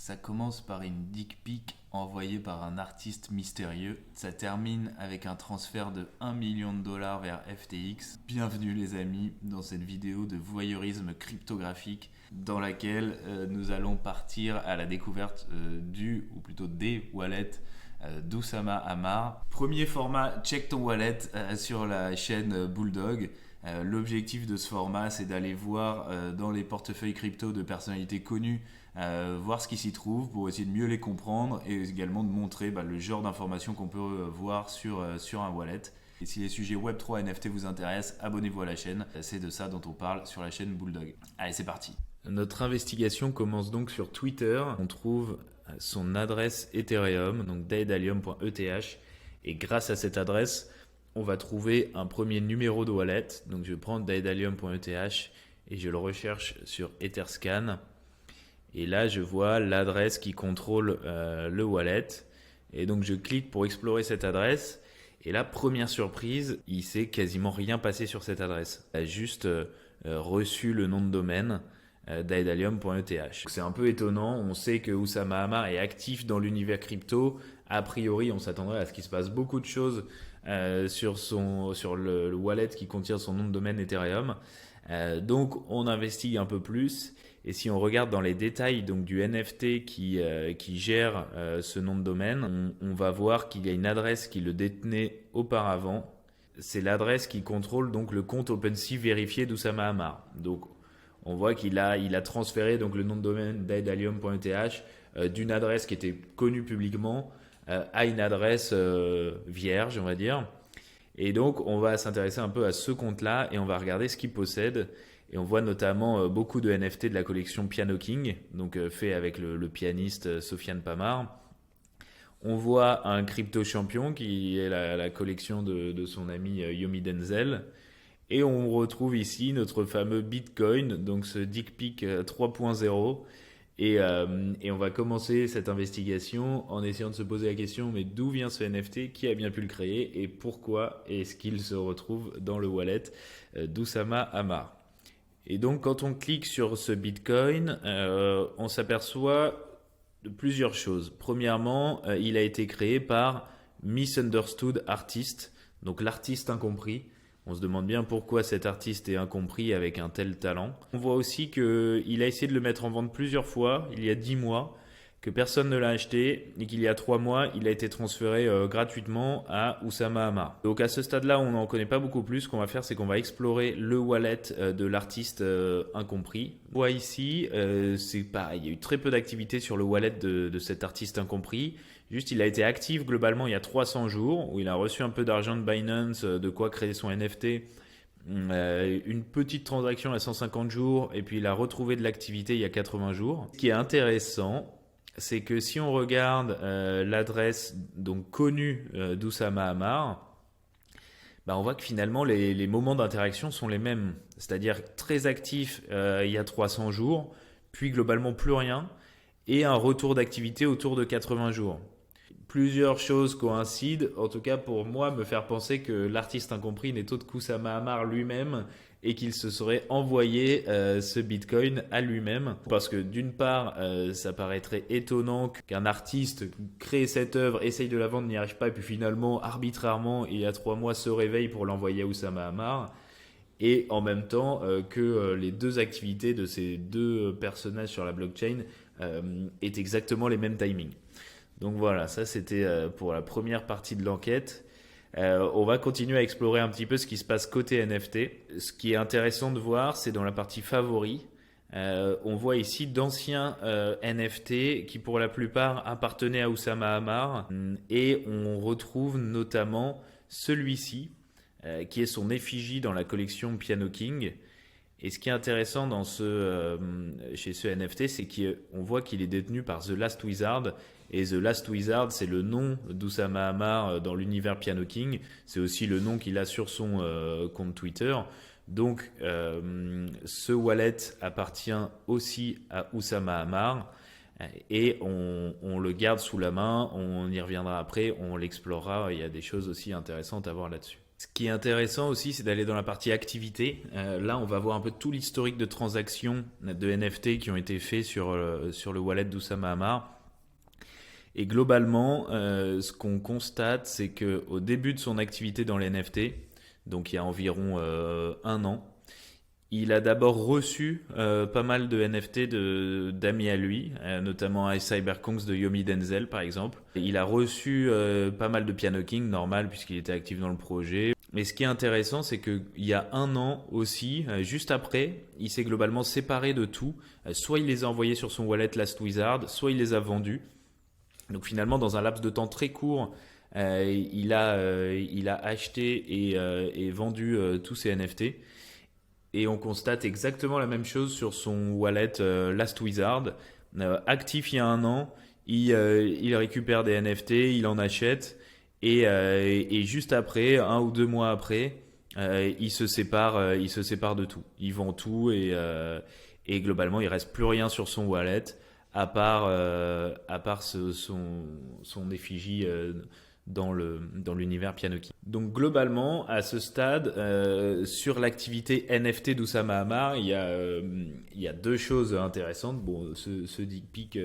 Ça commence par une dick pic envoyée par un artiste mystérieux. Ça termine avec un transfert de 1 million de dollars vers FTX. Bienvenue les amis dans cette vidéo de voyeurisme cryptographique dans laquelle nous allons partir à la découverte ou plutôt des wallets d'Oussama Ammar. Premier format, check ton wallet sur la chaîne Bulldog. L'objectif de ce format, c'est d'aller voir dans les portefeuilles crypto de personnalités connues, voir ce qui s'y trouve pour essayer de mieux les comprendre et également de montrer le genre d'informations qu'on peut voir sur un wallet. Et si les sujets Web3 et NFT vous intéressent, abonnez-vous à la chaîne. C'est de ça dont on parle sur la chaîne Bulldog. Allez, c'est parti. Notre investigation commence donc sur Twitter. On trouve son adresse Ethereum, donc daedalium.eth. Et grâce à cette adresse, on va trouver un premier numéro de wallet. Donc je prends daedalium.eth et je le recherche sur Etherscan. Et là, je vois l'adresse qui contrôle le wallet. Et donc je clique pour explorer cette adresse. Et là, première surprise, il ne s'est quasiment rien passé sur cette adresse. Il a juste reçu le nom de domaine daedalium.eth. C'est un peu étonnant. On sait que Oussama Ammar est actif dans l'univers crypto. A priori, on s'attendrait à ce qu'il se passe beaucoup de choses sur le wallet qui contient son nom de domaine Ethereum. Donc on investigue un peu plus et si on regarde dans les détails donc, du NFT qui gère ce nom de domaine, on va voir qu'il y a une adresse qui le détenait auparavant. C'est l'adresse qui contrôle donc le compte OpenSea vérifié d'Oussama Ammar. Donc on voit qu'il a transféré donc, le nom de domaine daedalium.eth d'une adresse qui était connue publiquement à une adresse vierge, on va dire. Et donc, on va s'intéresser un peu à ce compte-là et on va regarder ce qu'il possède. Et on voit notamment beaucoup de NFT de la collection Piano King, donc fait avec le pianiste Sofiane Pamar. On voit un crypto champion qui est la collection de son ami Yomi Denzel. Et on retrouve ici notre fameux Bitcoin, donc ce dick pic 3.0. Et on va commencer cette investigation en essayant de se poser la question, mais d'où vient ce NFT, qui a bien pu le créer et pourquoi est-ce qu'il se retrouve dans le wallet d'Oussama Ammar. Et donc quand on clique sur ce Bitcoin, on s'aperçoit de plusieurs choses. Premièrement, il a été créé par Misunderstood Artist, donc l'artiste incompris. On se demande bien pourquoi cet artiste est incompris avec un tel talent. On voit aussi qu'il a essayé de le mettre en vente plusieurs fois, il y a 10 mois, que personne ne l'a acheté et qu'il y a 3 mois, il a été transféré gratuitement à Oussama Ammar. Donc à ce stade-là, on n'en connaît pas beaucoup plus. Ce qu'on va faire, c'est qu'on va explorer le wallet de l'artiste incompris. On voit ici, c'est pareil, il y a eu très peu d'activité sur le wallet de cet artiste incompris. Juste, il a été actif globalement il y a 300 jours, où il a reçu un peu d'argent de Binance, de quoi créer son NFT, une petite transaction à 150 jours, et puis il a retrouvé de l'activité il y a 80 jours. Ce qui est intéressant, c'est que si on regarde l'adresse donc connue d'Oussama Ammar, on voit que finalement les moments d'interaction sont les mêmes. C'est-à-dire très actif il y a 300 jours, puis globalement plus rien, et un retour d'activité autour de 80 jours. Plusieurs choses coïncident, en tout cas pour moi, me faire penser que l'artiste incompris n'est autre qu'Oussama Ammar lui-même et qu'il se serait envoyé ce Bitcoin à lui-même. Parce que d'une part, ça paraîtrait étonnant qu'un artiste crée cette œuvre, essaye de la vendre, n'y arrive pas, et puis finalement, arbitrairement, il y a 3 mois, se réveille pour l'envoyer à Oussama Ammar. Et en même temps que les deux activités de ces deux personnages sur la blockchain aient exactement les mêmes timings. Donc voilà, ça c'était pour la première partie de l'enquête. On va continuer à explorer un petit peu ce qui se passe côté NFT. Ce qui est intéressant de voir, c'est dans la partie favoris. On voit ici d'anciens NFT qui pour la plupart appartenaient à Oussama Ammar. Et on retrouve notamment celui-ci, qui est son effigie dans la collection Piano King. Et ce qui est intéressant chez ce NFT, c'est qu'on voit qu'il est détenu par The Last Wizard. Et The Last Wizard, c'est le nom d'Oussama Ammar dans l'univers Piano King. C'est aussi le nom qu'il a sur son compte Twitter. Donc, ce wallet appartient aussi à Oussama Ammar. Et on le garde sous la main. On y reviendra après, on l'explorera. Il y a des choses aussi intéressantes à voir là-dessus. Ce qui est intéressant aussi, c'est d'aller dans la partie activité. Là, on va voir un peu tout l'historique de transactions de NFT qui ont été faits sur le wallet d'Oussama Hamar. Et globalement, ce qu'on constate, c'est qu'au début de son activité dans les NFT, donc il y a environ un an, il a d'abord reçu pas mal de NFT d'amis à lui, notamment Ice Cyberkonks de Yomi Denzel par exemple. Il a reçu pas mal de Piano King, normal puisqu'il était actif dans le projet. Mais ce qui est intéressant, c'est qu'il y a un an aussi, juste après, il s'est globalement séparé de tout. Soit il les a envoyés sur son wallet Last Wizard, soit il les a vendus. Donc finalement, dans un laps de temps très court, il a acheté et vendu tous ses NFT. Et on constate exactement la même chose sur son wallet Last Wizard. Actif il y a un an, il récupère des NFT, il en achète. Et juste après, 1 ou 2 mois après, il se sépare de tout. Il vend tout et globalement, il reste plus rien sur son wallet à part son effigie dans l'univers Piano King. Donc globalement, à ce stade, sur l'activité NFT d'Oussama Hamar, il y a deux choses intéressantes. Bon, ce dick pic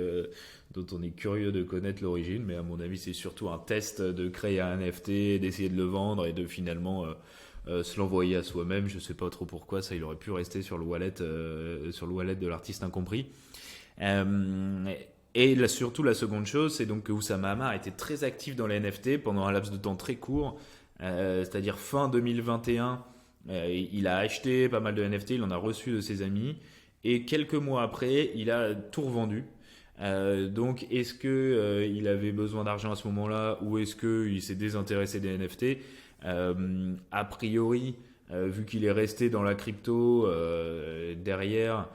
dont on est curieux de connaître l'origine, mais à mon avis, c'est surtout un test de créer un NFT, d'essayer de le vendre et de finalement se l'envoyer à soi-même. Je sais pas trop pourquoi, ça il aurait pu rester sur le wallet de l'artiste incompris. Et surtout la seconde chose, c'est donc que Oussama Hamar était très actif dans les NFT pendant un laps de temps très court, c'est-à-dire fin 2021. Il a acheté pas mal de NFT, il en a reçu de ses amis, et quelques mois après, il a tout revendu. Donc, est-ce que il avait besoin d'argent à ce moment-là, ou est-ce qu'il s'est désintéressé des NFT? A priori, vu qu'il est resté dans la crypto derrière.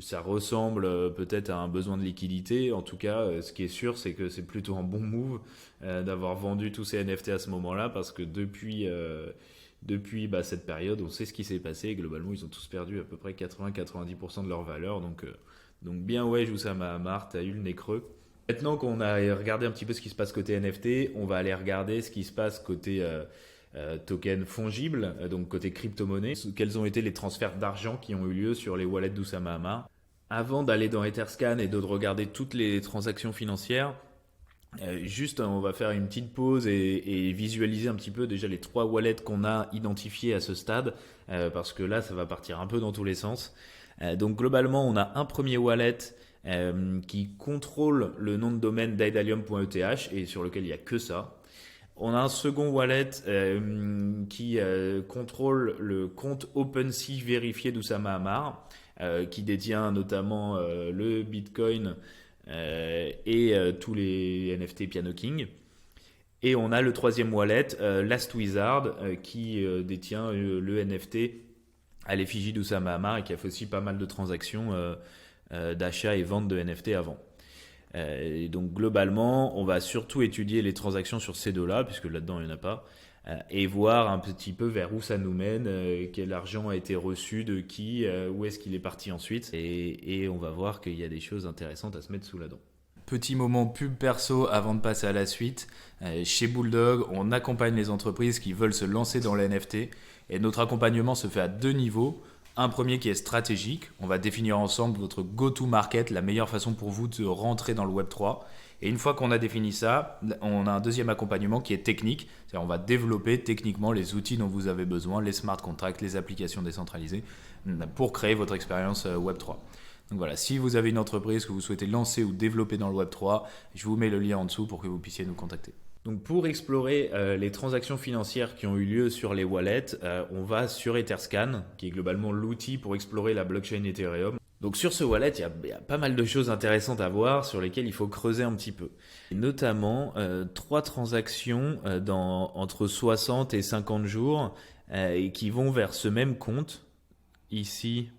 Ça ressemble peut-être à un besoin de liquidité. En tout cas, ce qui est sûr, c'est que c'est plutôt un bon move d'avoir vendu tous ces NFT à ce moment-là, parce que depuis cette période, on sait ce qui s'est passé. Globalement, ils ont tous perdu à peu près 80-90% de leur valeur. Donc bien ouais, Oussama Hamar, t'as eu le nez creux. Maintenant qu'on a regardé un petit peu ce qui se passe côté NFT, on va aller regarder ce qui se passe côté token fongible, donc côté crypto-monnaie. Quels ont été les transferts d'argent qui ont eu lieu sur les wallets d'Oussama Hamar? Avant d'aller dans Etherscan et de regarder toutes les transactions financières, juste on va faire une petite pause et visualiser un petit peu déjà les 3 wallets qu'on a identifiés à ce stade, parce que là ça va partir un peu dans tous les sens. Donc globalement on a un premier wallet qui contrôle le nom de domaine d'Idalium.eth et sur lequel il n'y a que ça. On a un second wallet qui contrôle le compte OpenSea vérifié d'Oussama Hamar, qui détient notamment le Bitcoin et tous les NFT Piano King. Et on a le troisième wallet, Last Wizard, qui détient le NFT à l'effigie d'Oussama Hamar et qui a fait aussi pas mal de transactions d'achat et vente de NFT avant. Et donc globalement, on va surtout étudier les transactions sur ces deux-là, puisque là-dedans il n'y en a pas, et voir un petit peu vers où ça nous mène, quel argent a été reçu de qui, où est-ce qu'il est parti ensuite, et on va voir qu'il y a des choses intéressantes à se mettre sous la dent. Petit moment pub perso avant de passer à la suite. Chez Bulldog, on accompagne les entreprises qui veulent se lancer dans les NFT, et notre accompagnement se fait à 2 niveaux. Un premier qui est stratégique, on va définir ensemble votre go-to-market, la meilleure façon pour vous de rentrer dans le Web3. Et une fois qu'on a défini ça, on a un deuxième accompagnement qui est technique, c'est-à-dire on va développer techniquement les outils dont vous avez besoin, les smart contracts, les applications décentralisées, pour créer votre expérience Web3. Donc voilà, si vous avez une entreprise que vous souhaitez lancer ou développer dans le Web3, je vous mets le lien en dessous pour que vous puissiez nous contacter. Donc pour explorer les transactions financières qui ont eu lieu sur les wallets, on va sur Etherscan, qui est globalement l'outil pour explorer la blockchain Ethereum. Donc sur ce wallet, il y a pas mal de choses intéressantes à voir sur lesquelles il faut creuser un petit peu. Et notamment 3 transactions entre 60 et 50 jours et qui vont vers ce même compte, ici,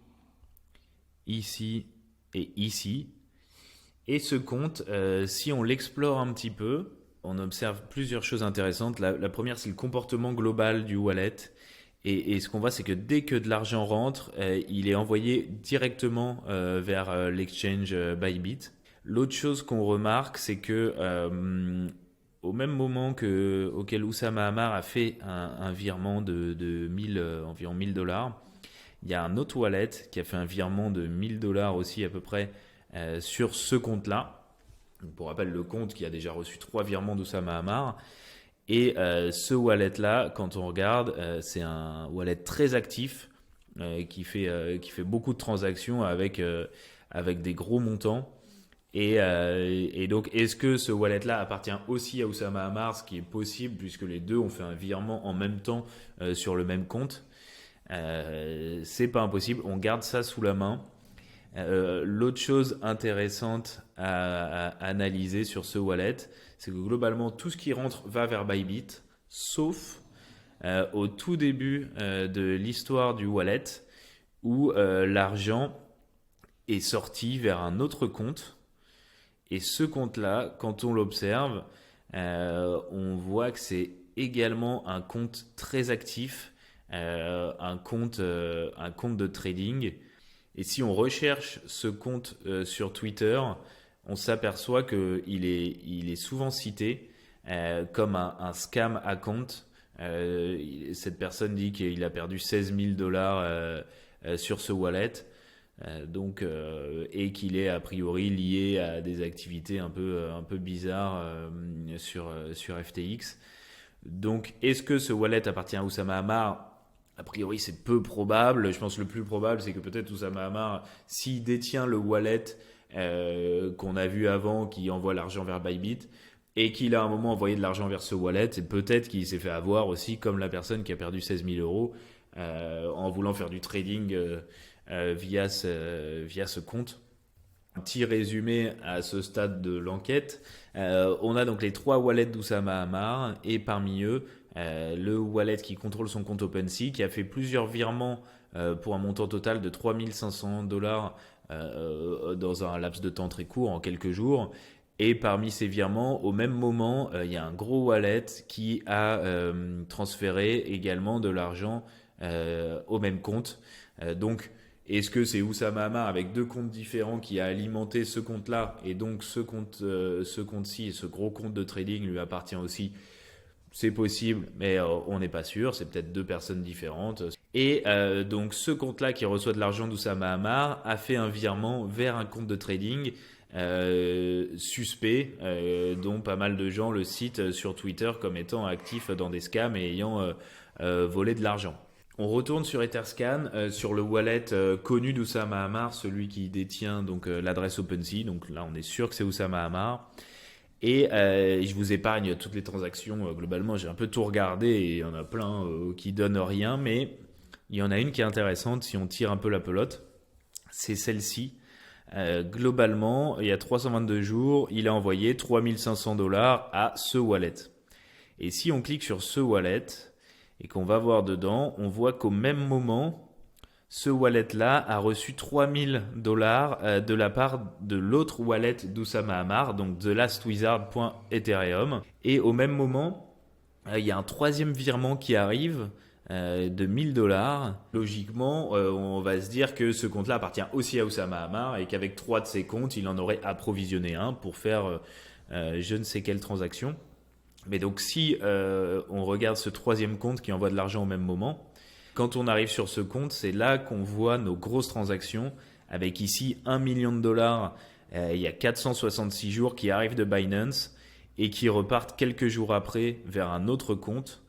ici et ici. Et ce compte, si on l'explore un petit peu, on observe plusieurs choses intéressantes. La première, c'est le comportement global du wallet. Et ce qu'on voit, c'est que dès que de l'argent rentre, il est envoyé directement vers l'exchange Bybit. L'autre chose qu'on remarque, c'est que au même moment auquel Oussama Ammar a fait un virement de environ 1000 dollars, il y a un autre wallet qui a fait un virement de 1000 dollars aussi à peu près sur ce compte-là. Donc, pour rappel, le compte qui a déjà reçu 3 virements d'Oussama Ammar. Et ce wallet-là, quand on regarde, c'est un wallet très actif qui fait beaucoup de transactions avec des gros montants. Et donc, est-ce que ce wallet-là appartient aussi à Oussama Ammar, ce qui est possible puisque les deux ont fait un virement en même temps sur le même compte. C'est pas impossible, on garde ça sous la main. L'autre chose intéressante à analyser sur ce wallet, c'est que globalement tout ce qui rentre va vers Bybit, sauf au tout début de l'histoire du wallet où l'argent est sorti vers un autre compte. Et ce compte-là, quand on l'observe, on voit que c'est également un compte très actif, un compte de trading. Et si on recherche ce compte sur Twitter, on s'aperçoit qu'il est souvent cité comme un scam account. Cette personne dit qu'il a perdu 16 000 dollars sur ce wallet. Et qu'il est a priori lié à des activités un peu bizarres sur FTX. Donc, est-ce que ce wallet appartient à Oussama Ammar? A priori, c'est peu probable. Je pense que le plus probable, c'est que peut-être Oussama Ammar, s'il détient le wallet qu'on a vu avant, qui envoie l'argent vers Bybit, et qu'il a à un moment envoyé de l'argent vers ce wallet, et peut-être qu'il s'est fait avoir aussi, comme la personne qui a perdu 16 000 euros en voulant faire du trading via ce compte. Un petit résumé à ce stade de l'enquête. On a donc les 3 wallets d'Oussama Ammar et parmi eux, le wallet qui contrôle son compte OpenSea qui a fait plusieurs virements pour un montant total de 3500 dollars dans un laps de temps très court, en quelques jours. Et parmi ces virements, au même moment, il y a un gros wallet qui a transféré également de l'argent au même compte. Donc, est-ce que c'est Oussama Ammar avec 2 comptes différents qui a alimenté ce compte-là et donc ce compte-ci et ce gros compte de trading lui appartient aussi? C'est possible, mais on n'est pas sûr. C'est peut-être 2 personnes différentes. Et donc ce compte-là qui reçoit de l'argent d'Oussama Ammar a fait un virement vers un compte de trading suspect, dont pas mal de gens le citent sur Twitter comme étant actif dans des scams et ayant volé de l'argent. On retourne sur Etherscan, sur le wallet connu d'Oussama Ammar, celui qui détient donc l'adresse OpenSea. Donc là, on est sûr que c'est Oussama Ammar. Et je vous épargne toutes les transactions. Globalement, j'ai un peu tout regardé et il y en a plein qui donnent rien. Mais il y en a une qui est intéressante si on tire un peu la pelote. C'est celle-ci. Globalement, il y a 322 jours, il a envoyé 3500 dollars à ce wallet. Et si on clique sur ce wallet et qu'on va voir dedans, on voit qu'au même moment, ce wallet-là a reçu 3000 dollars de la part de l'autre wallet d'Oussama Ammar, donc thelastwizard.ethereum. Et au même moment, il y a un 3e virement qui arrive de 1000 dollars. Logiquement, on va se dire que ce compte-là appartient aussi à Oussama Ammar et qu'avec 3 de ses comptes, il en aurait approvisionné un pour faire je ne sais quelle transaction. Mais donc si on regarde ce 3e compte qui envoie de l'argent au même moment, quand on arrive sur ce compte, c'est là qu'on voit nos grosses transactions avec ici 1 million de dollars il y a 466 jours qui arrivent de Binance et qui repartent quelques jours après vers un autre compte.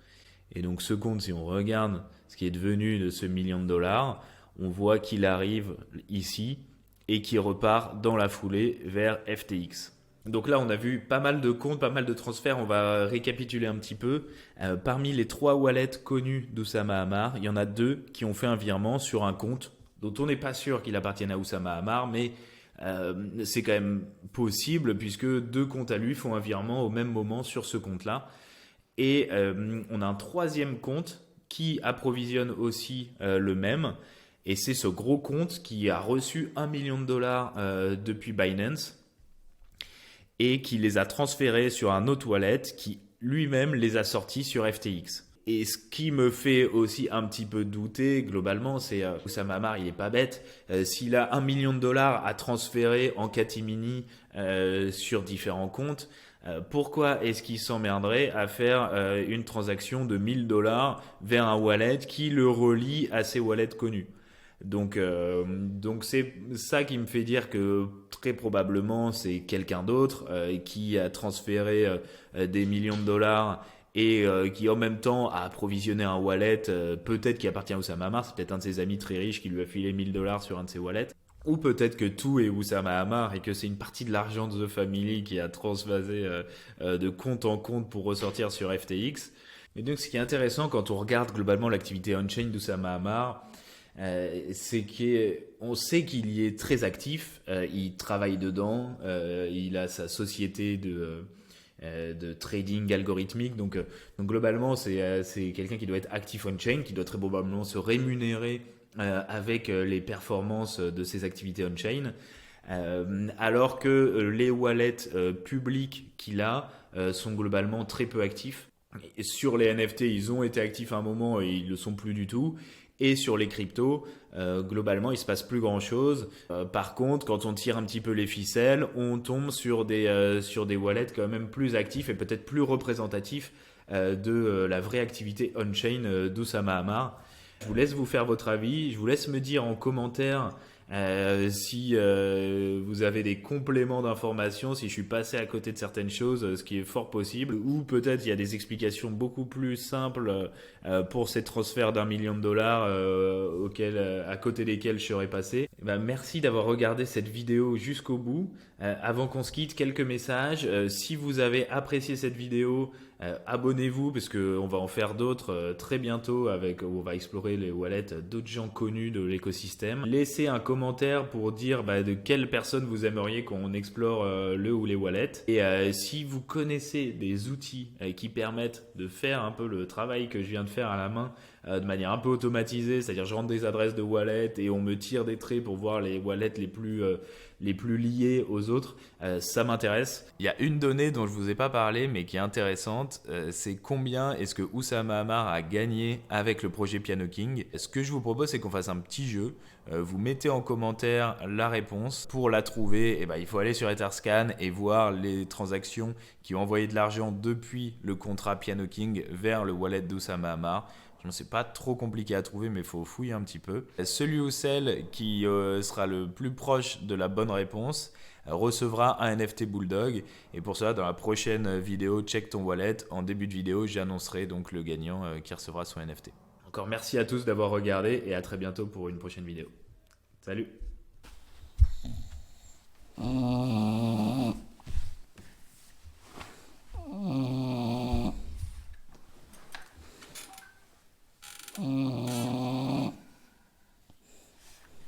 Et donc ce compte, si on regarde ce qui est devenu de ce million de dollars, on voit qu'il arrive ici et qu'il repart dans la foulée vers FTX. Donc là, on a vu pas mal de comptes, pas mal de transferts. On va récapituler un petit peu. Parmi les 3 wallets connus d'Oussama Ammar, il y en a 2 qui ont fait un virement sur un compte dont on n'est pas sûr qu'il appartienne à Oussama Ammar, mais c'est quand même possible puisque 2 comptes à lui font un virement au même moment sur ce compte-là. Et on a un 3e compte qui approvisionne aussi le même. Et c'est ce gros compte qui a reçu 1 million de dollars depuis Binance et qui les a transférés sur un autre wallet qui lui-même les a sortis sur FTX. Et ce qui me fait aussi un petit peu douter globalement, c'est Oussama Ammar, il est pas bête. S'il a 1 million de dollars à transférer en catimini sur différents comptes, pourquoi est-ce qu'il s'emmerderait à faire une transaction de 1000 dollars vers un wallet qui le relie à ses wallets connus? Donc c'est ça qui me fait dire que très probablement c'est quelqu'un d'autre qui a transféré des millions de dollars et qui en même temps a approvisionné un wallet, peut-être qui appartient à Oussama Ammar, c'est peut-être un de ses amis très riches qui lui a filé 1000 dollars sur un de ses wallets. Ou peut-être que tout est Oussama Ammar et que c'est une partie de l'argent de The Family qui a transvasé de compte en compte pour ressortir sur FTX. Et donc ce qui est intéressant quand on regarde globalement l'activité on-chain d'Oussama Ammar, c'est qu'on sait qu'il y est très actif, il travaille dedans, il a sa société de trading algorithmique. Donc globalement, c'est quelqu'un qui doit être actif on-chain, qui doit très probablement se rémunérer avec les performances de ses activités on-chain. Alors que les wallets publics qu'il a sont globalement très peu actifs. Et sur les NFT, ils ont été actifs à un moment et ils ne le sont plus du tout. Et sur les cryptos, globalement, il se passe plus grand-chose. Par contre, quand on tire un petit peu les ficelles, on tombe sur des wallets quand même plus actifs et peut-être plus représentatifs de la vraie activité on-chain d'Oussama Ammar. Je vous laisse vous faire votre avis. Je vous laisse me dire en commentaire si vous avez des compléments d'informations, si je suis passé à côté de certaines choses, ce qui est fort possible, ou peut-être il y a des explications beaucoup plus simples pour ces transferts d'1 million de dollars à côté desquels je serais passé. Eh ben, merci d'avoir regardé cette vidéo jusqu'au bout. Avant qu'on se quitte, quelques messages. Si vous avez apprécié cette vidéo, abonnez-vous parce qu'on va en faire d'autres très bientôt où on va explorer les wallets d'autres gens connus de l'écosystème. Laissez un commentaire pour dire de quelle personne vous aimeriez qu'on explore le ou les wallets. Et si vous connaissez des outils qui permettent de faire un peu le travail que je viens de faire à la main de manière un peu automatisée, c'est-à-dire je rentre des adresses de wallets et on me tire des traits pour voir les wallets les plus liés aux autres, ça m'intéresse. Il y a une donnée dont je ne vous ai pas parlé mais qui est intéressante, c'est combien est-ce que Oussama Ammar a gagné avec le projet Piano King. Ce que je vous propose, c'est qu'on fasse un petit jeu. Vous mettez en commentaire la réponse. Pour la trouver, il faut aller sur Etherscan et voir les transactions qui ont envoyé de l'argent depuis le contrat Piano King vers le wallet d'Oussama Ammar. C'est pas trop compliqué à trouver, mais il faut fouiller un petit peu. Celui ou celle qui sera le plus proche de la bonne réponse recevra un NFT Bulldog. Et pour cela, dans la prochaine vidéo Check ton wallet, en début de vidéo, j'annoncerai donc le gagnant qui recevra son NFT. Encore merci à tous d'avoir regardé et à très bientôt pour une prochaine vidéo. Salut!